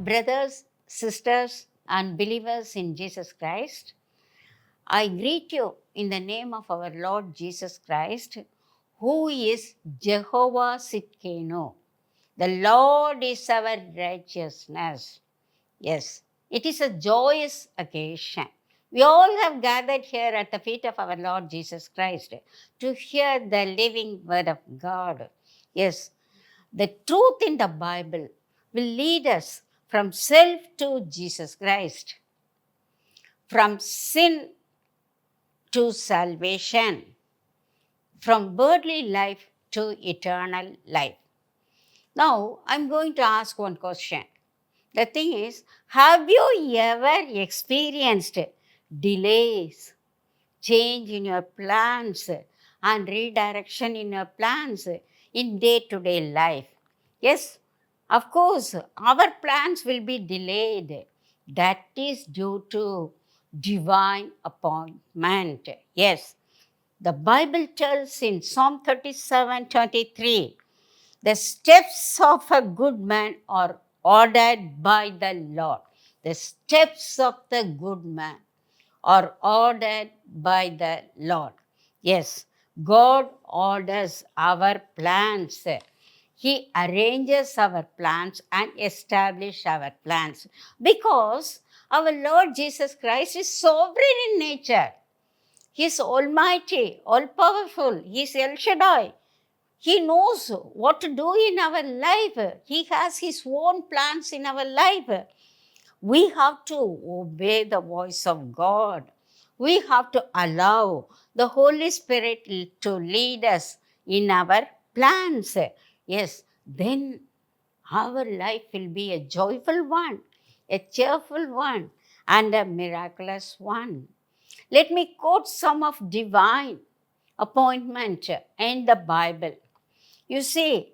brothers, sisters, and believers in Jesus Christ, I greet you in the name of our Lord Jesus Christ, who is Jehovah Sitkenu. The Lord is our righteousness. Yes, it is a joyous occasion. We all have gathered here at the feet of our Lord Jesus Christ to hear the living word of God. Yes, the truth in the Bible will lead us from self to Jesus Christ, from sin to salvation, from worldly life to eternal life. Now, I'm going to ask one question. The thing is, have you ever experienced delays, change in your plans, and redirection in your plans in day to day life? Yes, of course, our plans will be delayed. That is due to divine appointment. Yes, the Bible tells in Psalm 37:23, the steps of a good man are ordered by the Lord. The steps of the good man are ordered by the Lord. Yes, God orders our plans. He arranges our plans and establishes our plans because our Lord Jesus Christ is sovereign in nature. He is almighty, all powerful. He is El Shaddai. He knows what to do in our life. He has His own plans in our life. We have to obey the voice of God. We have to allow the Holy Spirit to lead us in our plans. Yes, then our life will be a joyful one, a cheerful one, and a miraculous one. Let me quote some of divine appointment in the Bible. You see,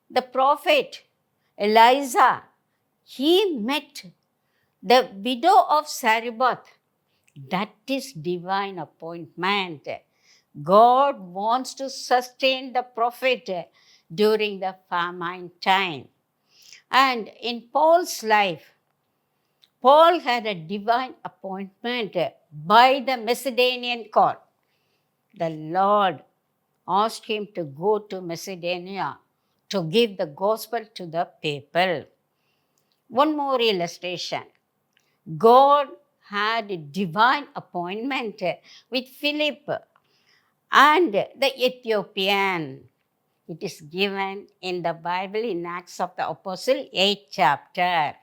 the prophet Elijah, he met the widow of Sarepta. That is divine appointment. God wants to sustain the prophet during the famine time. And in Paul's life, Paul had a divine appointment by the Macedonian call. The Lord asked him to go to Macedonia to give the gospel to the people. One more illustration. God had a divine appointment with Philip and the Ethiopian. It is given in the Bible in Acts of the Apostle 8th chapter.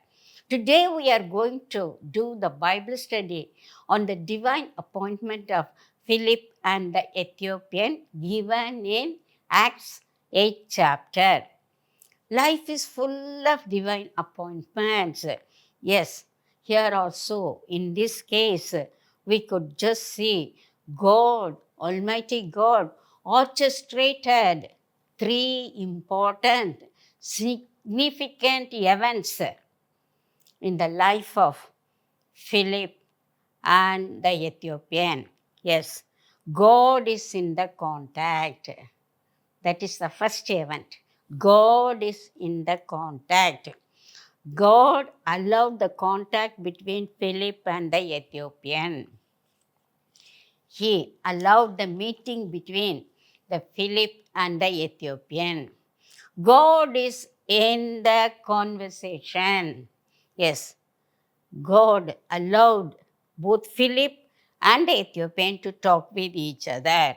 Today we are going to do the Bible study on the divine appointment of Philip and the Ethiopian given in Acts 8th chapter. Life is full of divine appointments. Yes, here also, in this case, we could just see God, Almighty God, orchestrated three important, significant events in the life of Philip and the Ethiopian. Yes, God is in the contact. That is the first event. God is in the contact. God allowed the contact between Philip and the Ethiopian. He allowed the meeting between the Philip and the Ethiopian. God is in the conversation. Yes, God allowed both Philip and the Ethiopian to talk with each other.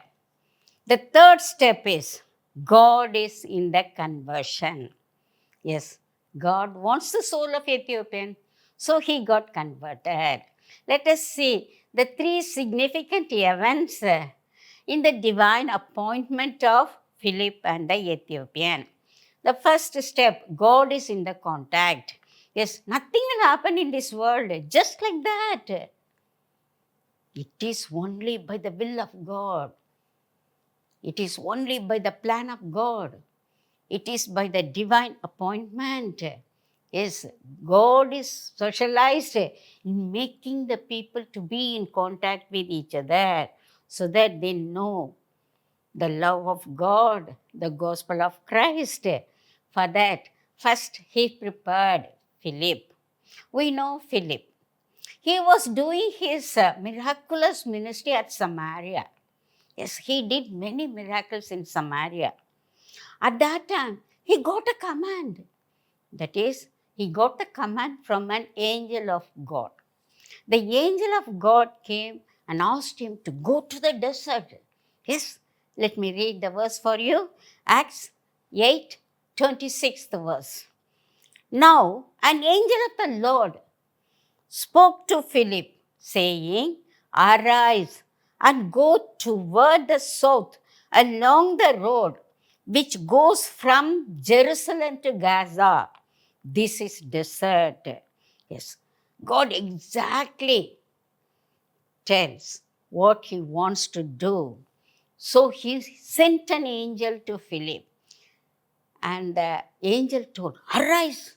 The third step is God is in the conversion. Yes, God wants the soul of Ethiopian, so he got converted. Let us see the three significant events in the divine appointment of Philip and the Ethiopian. The first step, God is in the contact. Yes, nothing will happen in this world just like that. It is only by the will of God. It is only by the plan of God. It is by the divine appointment. Yes, God is socialized in making the people to be in contact with each other so that they know the love of God, the gospel of Christ. For that, first he prepared Philip. We know Philip. He was doing his miraculous ministry at Samaria. Yes, he did many miracles in Samaria. At that time, he got a command. That is, he got a command from an angel of God. The angel of God came and asked him to go to the desert. Yes, let me read the verse for you. Acts 8, 26th verse. Now, an angel of the Lord spoke to Philip, saying, Arise and go toward the south along the road which goes from Jerusalem to Gaza. This is desert. Yes, God exactly tells what he wants to do. So he sent an angel to Philip, and the angel told, Arise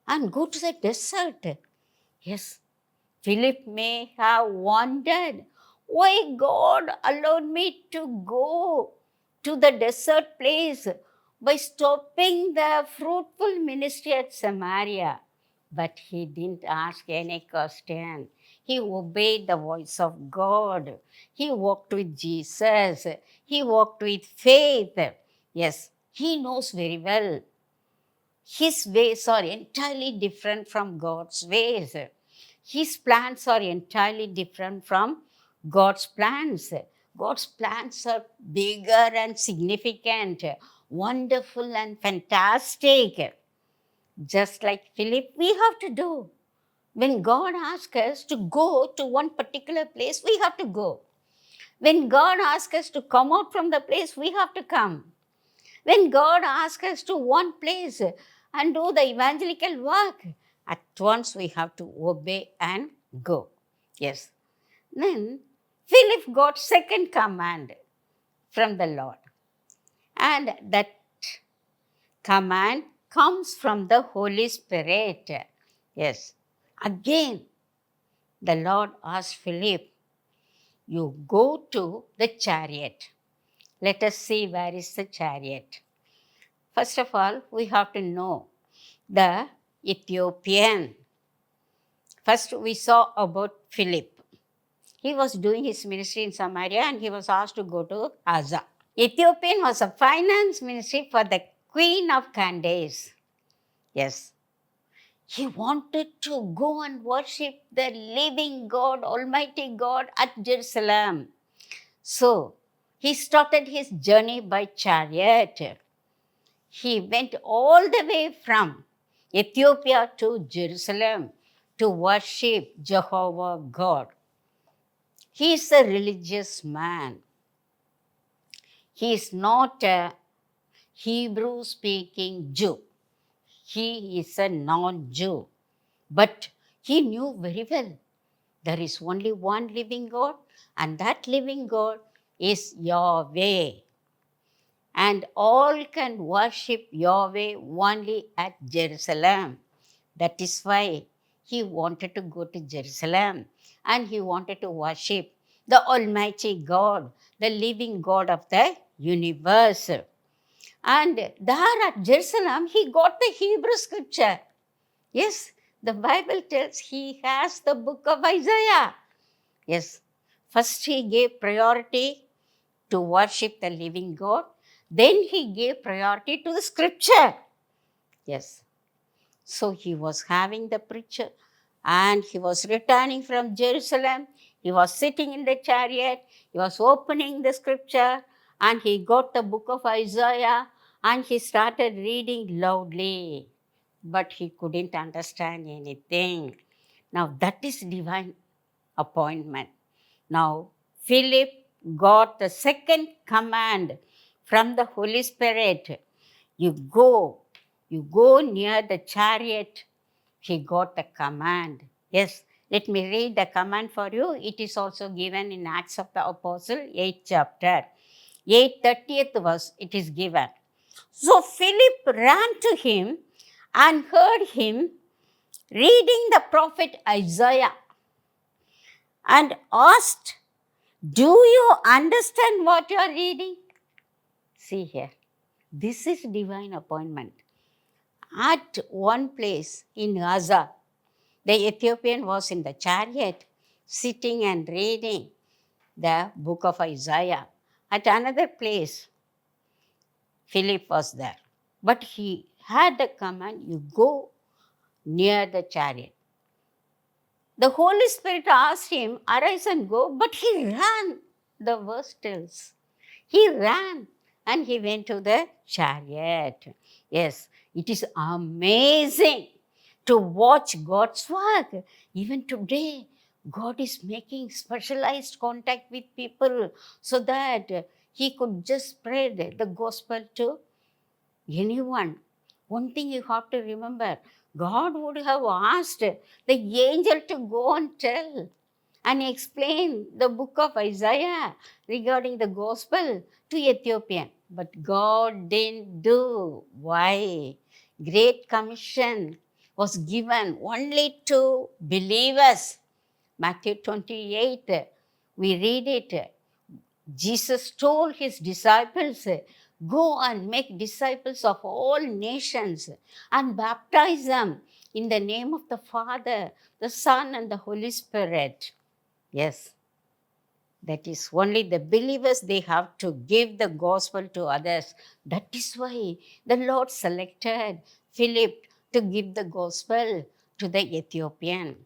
and go to the desert. Yes, Philip may have wondered why God allowed me to go to the desert place by stopping the fruitful ministry at Samaria. But he didn't ask any question. He obeyed the voice of God. He walked with Jesus. He walked with faith. Yes, he knows very well. His ways are entirely different from God's ways. His plans are entirely different from God's plans. God's plans are bigger and significant, wonderful and fantastic. Just like Philip, we have to do. When God asks us to go to one particular place, we have to go. When God asks us to come out from the place, we have to come. When God asks us to one place and do the evangelical work, at once we have to obey and go. Yes. Then Philip got second command from the Lord. And that command comes from the Holy Spirit. Yes. Again, the Lord asked Philip, you go to the chariot. Let us see where is the chariot. First of all, we have to know the Ethiopian. First, we saw about Philip. He was doing his ministry in Samaria and he was asked to go to Gaza. Ethiopian was a finance ministry for the Queen of Candace. Yes. He wanted to go and worship the living God, Almighty God at Jerusalem. So, he started his journey by chariot. He went all the way from Ethiopia to Jerusalem to worship Jehovah God. He is a religious man. He is not a Hebrew speaking Jew. He is a non-Jew. But he knew very well there is only one living God, and that living God is Yahweh. And all can worship Yahweh only at Jerusalem. That is why he wanted to go to Jerusalem and he wanted to worship the Almighty God, the living God of the universe. And there at Jerusalem, he got the Hebrew scripture. Yes, the Bible tells he has the book of Isaiah. Yes, first he gave priority to worship the living God. Then he gave priority to the scripture. Yes. So he was having the preacher and he was returning from Jerusalem. He was sitting in the chariot. He was opening the scripture and he got the book of Isaiah and he started reading loudly. But he couldn't understand anything. Now that is divine appointment. Now Philip got the second command from the Holy Spirit. You go near the chariot. He got the command. Yes, let me read the command for you. It is also given in Acts of the Apostle, 8th chapter. 8:30th verse, it is given. So Philip ran to him and heard him reading the prophet Isaiah and asked, do you understand what you are reading? See here, this is divine appointment. At one place in Gaza, The Ethiopian was in the chariot, sitting and reading the book of Isaiah. At another place, Philip was there. But he had the command, you go near the chariot. The Holy Spirit asked him, arise and go, but he ran. The verse tells. He ran and he went to the chariot. Yes, it is amazing to watch God's work. Even today, God is making specialized contact with people so that he could just spread the gospel to anyone. One thing you have to remember, God would have asked the angel to go and tell and explain the book of Isaiah regarding the gospel to Ethiopian. But God didn't do. Why? Great Commission was given only to believers. Matthew 28, we read it. Jesus told his disciples, go and make disciples of all nations and baptize them in the name of the Father, the Son, and the Holy Spirit. Yes, that is only the believers, they have to give the gospel to others. That is why the Lord selected Philip to give the gospel to the Ethiopian.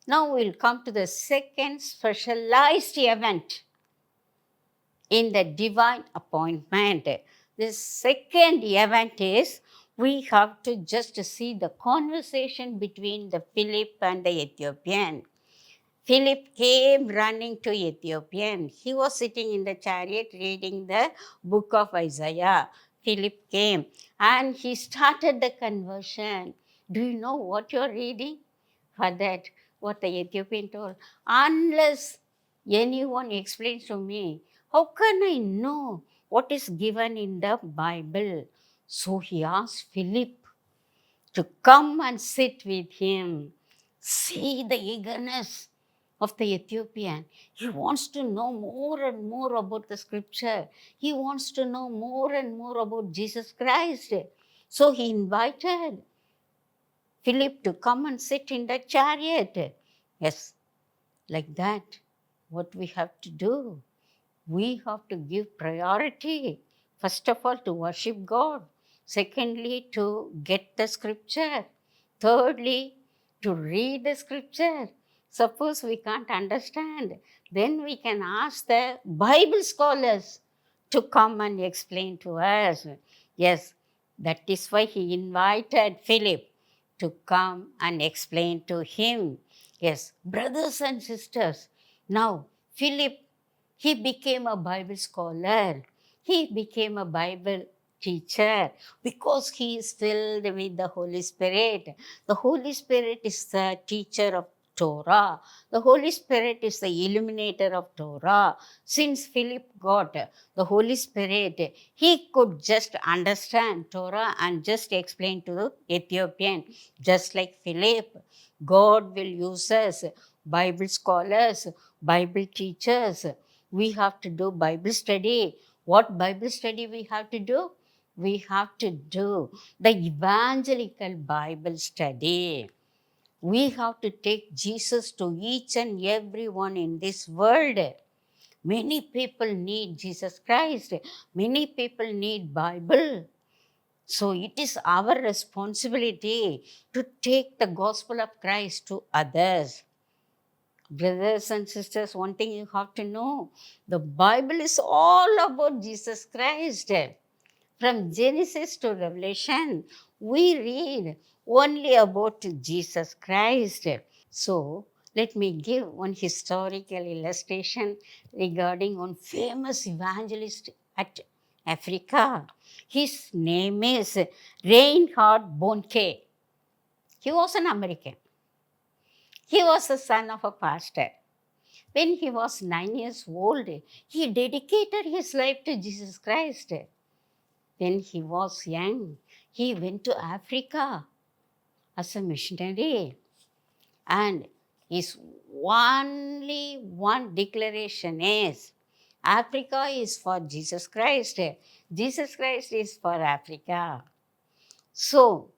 Now we'll come to the second specialized event in the divine appointment. The second event is we have to just see the conversation between the Philip and the Ethiopian. Philip came running to Ethiopian. He was sitting in the chariot reading the book of Isaiah. Philip came and he started the conversion. Do you know what you're reading? For that, what the Ethiopian told, unless anyone explains to me, how can I know what is given in the Bible? So he asked Philip to come and sit with him. See the eagerness of the Ethiopian. He wants to know more and more about the scripture. He wants to know more and more about Jesus Christ. So he invited Philip to come and sit in the chariot. Yes, like that, what we have to do? We have to give priority, first of all, to worship God. Secondly, to get the scripture. Thirdly, to read the scripture. Suppose we can't understand, then we can ask the Bible scholars to come and explain to us. Yes, that is why he invited Philip to come and explain to him. Yes, brothers and sisters, now Philip, he became a Bible scholar. He became a Bible teacher because he is filled with the Holy Spirit. The Holy Spirit is the teacher of Torah. The Holy Spirit is the illuminator of Torah. Since Philip got the Holy Spirit, he could just understand Torah and just explain to the Ethiopian. Just like Philip, God will use us, Bible scholars, Bible teachers. We have to do Bible study. What Bible study we have to do? We have to do the evangelical Bible study. We have to take Jesus to each and everyone in this world. Many people need Jesus Christ. Many people need Bible. So it is our responsibility to take the gospel of Christ to others. Brothers and sisters, one thing you have to know, the Bible is all about Jesus Christ. From Genesis to Revelation, we read only about Jesus Christ. So, let me give one historical illustration regarding one famous evangelist at Africa. His name is Reinhard Bonnke. He was an American. He was the son of a pastor. When he was 9 years old, he dedicated his life to Jesus Christ. When he was young, he went to Africa as a missionary. And his only one declaration is, Africa is for Jesus Christ. Jesus Christ is for Africa. So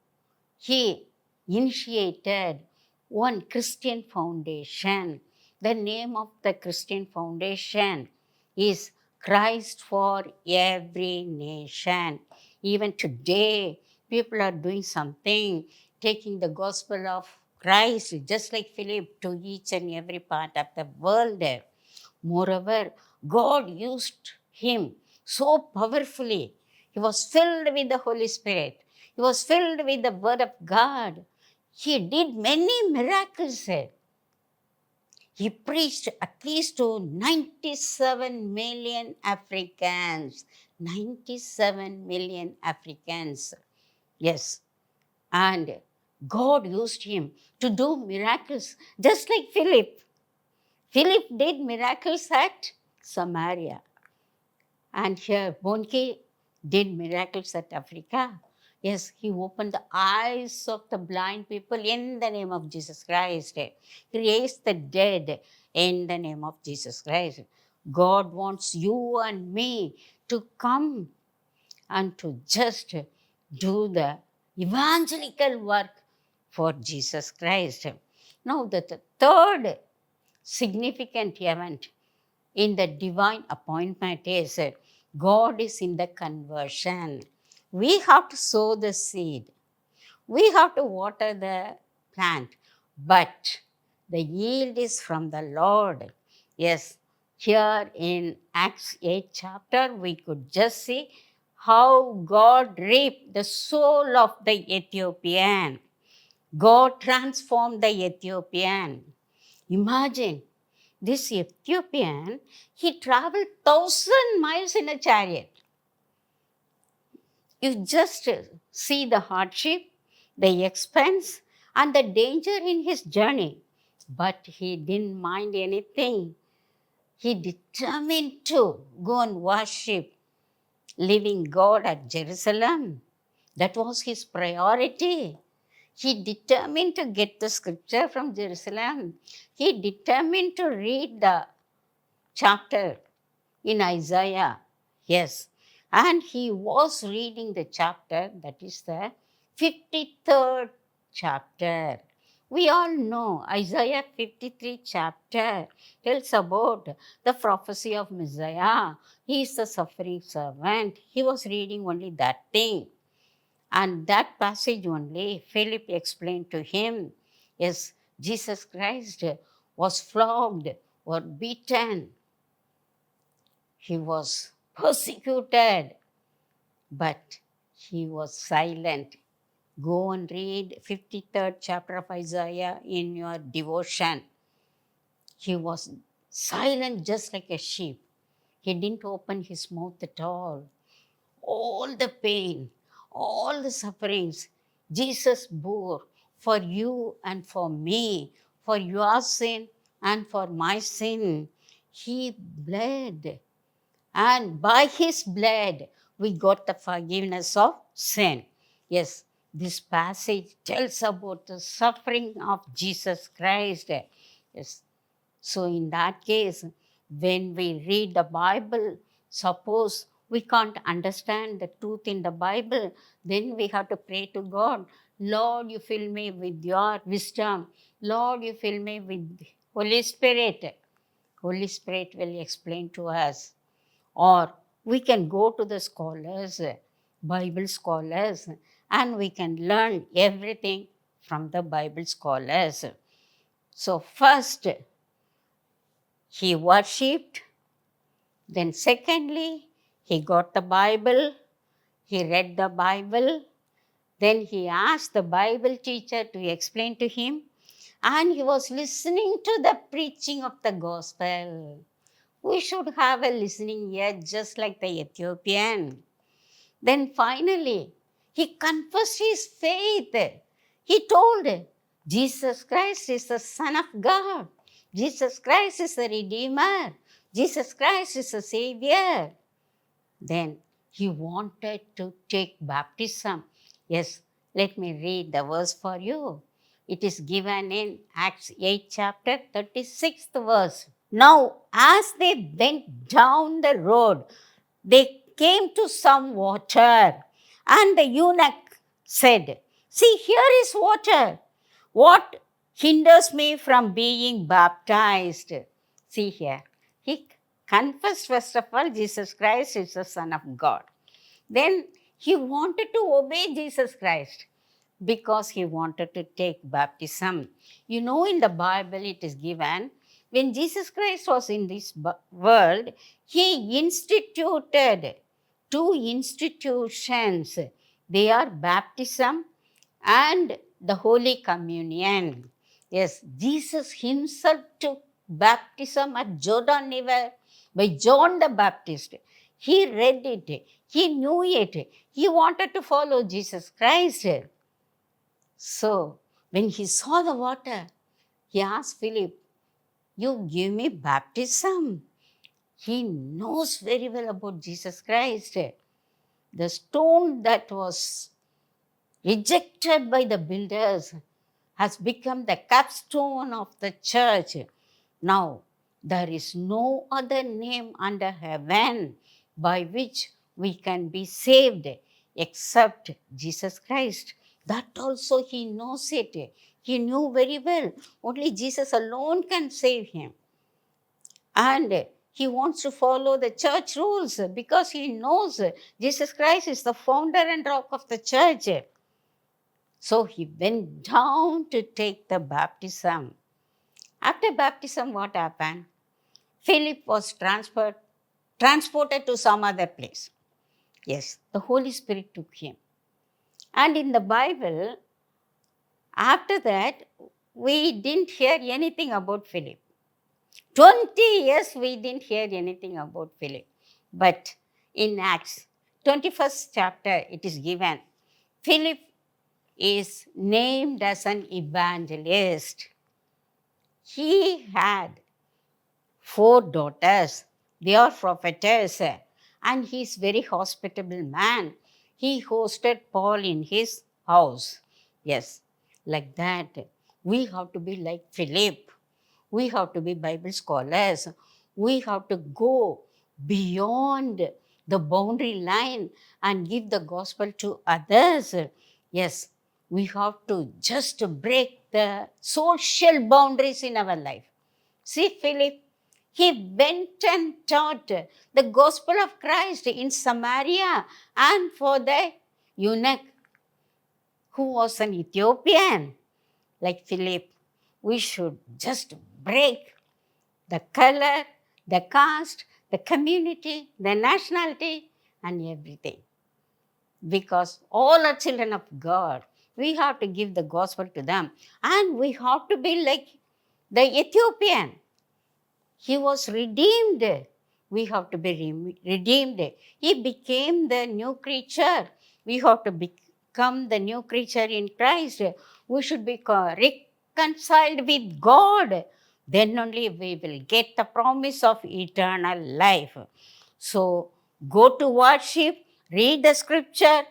he initiated one Christian foundation. The name of the Christian foundation is Christ for every nation. Even today, people are doing something, taking the gospel of Christ, just like Philip, to each and every part of the world. Moreover, God used him so powerfully. He was filled with the Holy Spirit. He was filled with the Word of God. He did many miracles. He preached at least to 97 million Africans. 97 million Africans. Yes. And God used him to do miracles, just like Philip. Philip did miracles at Samaria. And here, Bonke did miracles at Africa. Yes, he opened the eyes of the blind people in the name of Jesus Christ. He raised the dead in the name of Jesus Christ. God wants you and me to come and to just do the evangelical work for Jesus Christ. Now, the third significant event in the divine appointment is God is in the conversion. We have to sow the seed. We have to water the plant. But the yield is from the Lord. Yes, here in Acts 8 chapter, we could just see how God reaped the soul of the Ethiopian. God transformed the Ethiopian. Imagine this Ethiopian, he traveled 1,000 miles in a chariot. You just see the hardship, the expense, and the danger in his journey. But he didn't mind anything. He determined to go and worship living God at Jerusalem. That was his priority. He determined to get the scripture from Jerusalem. He determined to read the chapter in Isaiah. Yes. And he was reading the chapter, that is the 53rd chapter. We all know Isaiah 53 chapter tells about the prophecy of Messiah. He is the suffering servant. He was reading only that thing. And that passage only, Philip explained to him, yes, Jesus Christ was flogged or beaten. He was persecuted, but he was silent. Go and read 53rd chapter of Isaiah in your devotion. He was silent just like a sheep. He didn't open his mouth at all. All the pain, all the sufferings, Jesus bore for you and for me, for your sin and for my sin. He bled. And by his blood, we got the forgiveness of sin. Yes, this passage tells about the suffering of Jesus Christ. Yes. So, in that case, when we read the Bible, suppose we can't understand the truth in the Bible, then we have to pray to God. Lord, you fill me with your wisdom. Lord, you fill me with Holy Spirit. Holy Spirit will explain to us. Or we can go to the scholars, Bible scholars, and we can learn everything from the Bible scholars. So, first, he worshipped. Then, secondly, he got the Bible. He read the Bible. Then, he asked the Bible teacher to explain to him. And he was listening to the preaching of the gospel. We should have a listening ear just like the Ethiopian. Then finally, he confessed his faith. He told, Jesus Christ is the Son of God. Jesus Christ is the Redeemer. Jesus Christ is the Savior. Then he wanted to take baptism. Yes, let me read the verse for you. It is given in Acts 8 chapter 36th verse. Now, as they went down the road, they came to some water, and the eunuch said, See, here is water. What hinders me from being baptized. See here, he confessed first of all Jesus Christ is the Son of God. Then he wanted to obey Jesus Christ because he wanted to take baptism. You know, in the Bible it is given, when Jesus Christ was in this world, he instituted two institutions. They are baptism and the Holy Communion. Yes, Jesus himself took baptism at Jordan River by John the Baptist. He read it, he knew it, he wanted to follow Jesus Christ. So, when he saw the water, he asked Philip, "You give me baptism." He knows very well about Jesus Christ. The stone that was rejected by the builders has become the capstone of the church. Now, there is no other name under heaven by which we can be saved except Jesus Christ. That also he knows it. He knew very well. Only Jesus alone can save him. And he wants to follow the church rules because he knows Jesus Christ is the founder and rock of the church. So he went down to take the baptism. After baptism, what happened? Philip was transported to some other place. Yes, the Holy Spirit took him. And in the Bible, after that, we didn't hear anything about Philip. 20 years we didn't hear anything about Philip. But in Acts 21st chapter, it is given, Philip is named as an evangelist. He had 4 daughters. They are prophetess. And he is very hospitable man. He hosted Paul in his house. Yes, like that. We have to be like Philip. We have to be Bible scholars. We have to go beyond the boundary line and give the gospel to others. Yes, we have to just break the social boundaries in our life. See, Philip, he went and taught the gospel of Christ in Samaria and for the eunuch who was an Ethiopian. Like Philip, we should just break the color, the caste, the community, the nationality, and everything. Because all are children of God. We have to give the gospel to them. And we have to be like the Ethiopian. He was redeemed. We have to be redeemed. He became the new creature. We have to become the new creature in Christ. We should be reconciled with God. Then only we will get the promise of eternal life. So go to worship, read the scripture,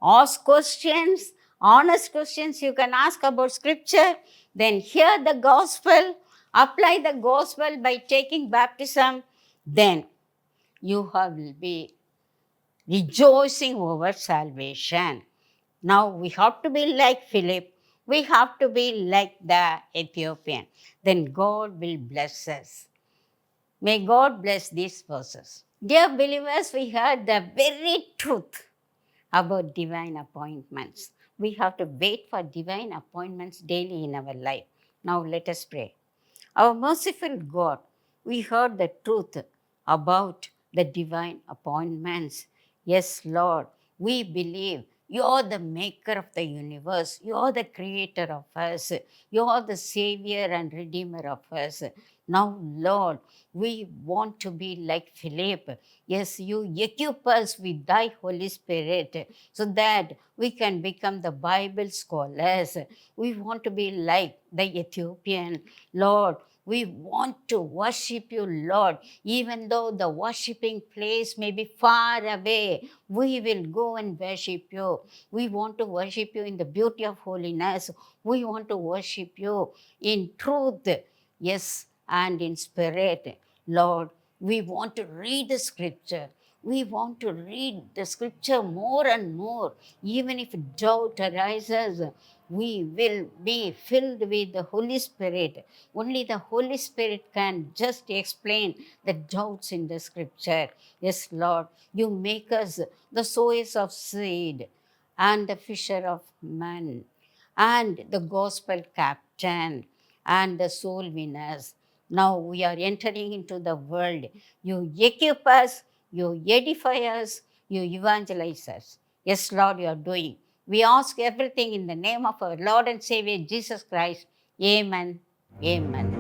ask questions, honest questions you can ask about scripture, then hear the gospel, apply the gospel by taking baptism, then you will be rejoicing over salvation. Now we have to be like Philip. We have to be like the Ethiopian. Then God will bless us. May God bless these verses. Dear believers, we heard the very truth about divine appointments. We have to wait for divine appointments daily in our life. Now let us pray. Our merciful God, we heard the truth about the divine appointments. Yes, Lord, we believe you are the maker of the universe. You are the creator of us. You are the savior and redeemer of us. Now, Lord, we want to be like Philip. Yes, you equip us with thy Holy Spirit so that we can become the Bible scholars. We want to be like the Ethiopian. Lord, we want to worship you, Lord. Even though the worshiping place may be far away, we will go and worship you. We want to worship you in the beauty of holiness. We want to worship you in truth, yes, and in spirit. Lord, we want to read the scripture. We want to read the scripture more and more. Even if doubt arises, we will be filled with the Holy Spirit. Only the Holy Spirit can just explain the doubts in the scripture. Yes, Lord, you make us the sowers of seed and the fisher of men and the gospel captain and the soul winners. Now we are entering into the world. You equip us, you edify us, you evangelize us. Yes, Lord, you are doing. We ask everything in the name of our Lord and Savior Jesus Christ. Amen. Amen.